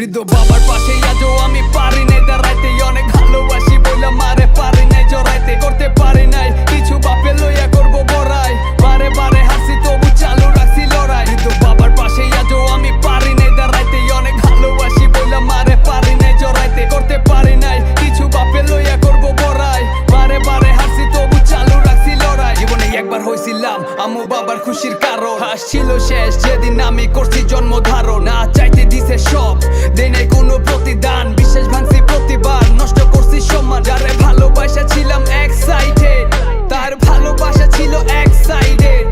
বৃদ্ধ বাবার পাশে আজও আমি পারি নাই দাঁড়াইতে, অনেক ভালোবাসি বইলা মারে পারি নাই জড়াইতে, করতে পারি নাই কিছু বাপে লইয়া করবো বড়াই, বারে বারে হাসি তবু চালু রাখছি লড়াই। বৃদ্ধ বাবার পাশে আজও আমি পারি নাই দাঁড়াইতে, অনেক ভালোবাসি বইলা মারে পারি নাই জড়াইতে, করতে পারি নাই কিছু বাপে লইয়া করবো বড়াই, বারে বারে হাসি তবু চালু রাখছি লড়াই। জীবনে একবার হইছিলাম আম্মু বাবার খুশির কারণ, হাসছিল শেষ যেদিন আমি করছি জন্ম ধারণ। না চাইতে দিছে সব, দেই নাই কোনো প্রতিদান, বিশেষ ভাঙছি প্রতিবার, নষ্ট করছি সম্মান। যারে ভালোবাসা ছিলাম এক্সাইটেড, তার ভালোবাসা ছিল এক্সাইটেড,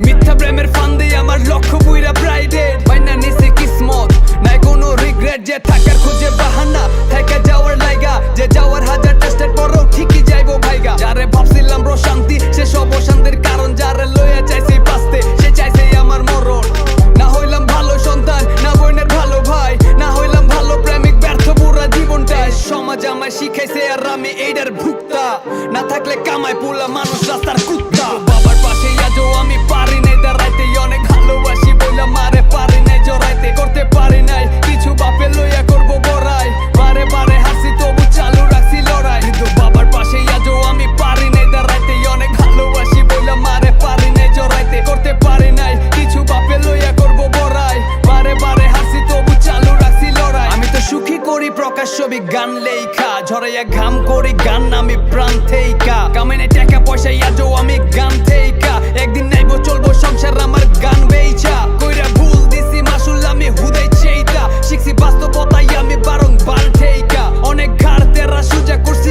মিথ্যা প্রেমের ফান্দে আমার লক্ষ্য বুইরা ব্রাইডেড। বাইনা নিছে কিসমত, নাই কোনো রিগ্রেট, যে থাকার খুঁজে বাহানা থেকে যাওয়ার লাইগা, যে যাওয়ার হাজার চেষ্টার পরও ঠিকই যাইবো ভাইগা। যারে ভাবছিলাম প্রশান্তি সে সব অশান্তির কারণ, যারে লইয়া চাইছি বাঁচতে সে চাইছে আমার মরণ। না হইলাম ভালো সন্তান, না বোনের ভালো ভাই, না হইলাম ভালো প্রেমিক, ব্যর্থ পুরা জীবনটাই। সমাজ আমায় শিখাইছে আর আমি এইটার ভুক্তা, না থাকলে কামাই পোলা মানুষ রাস্তার কুত্তা। বাবার পাশে আজও আমি পারি নাই দাঁড়াইতে, অনেক ভালোবাসি বইলা মারে পারি নাই জড়াইতে, করতে পারি নাই কিছু বাপে লইয়া করবো বড়াই, বারে বারে হাসি তবু চালু রাখছি লড়াই। কিন্তু বাবার পাশে আজও আমি পারি নাই দাঁড়াইতে, অনেক ভালোবাসি বইলা মারে পারি নাই জড়াইতে, করতে পারি নাই কিছু বাপে লইয়া করবো বড়াই, বারে বারে হাসি তবু চালু রাখছি লড়াই। আমি তো সুখী করি প্রকাশ ছবি গান লেখা, ঝরাইয়া ঘাম করি গান আমি প্রাণ থেইকা, কামাই টাকা পয়সা আজও আমি গান থেইকা, একদিন নাইবো চলবো সংসার আমার গান বেইচা। কইরা ভুল দিছি মাসুল আমি হুদাই চেইতা, শিখছি বাস্তবতাই আমি বারংবার ঠেইকা, অনেক ঘাড় তেরা সুজা করছি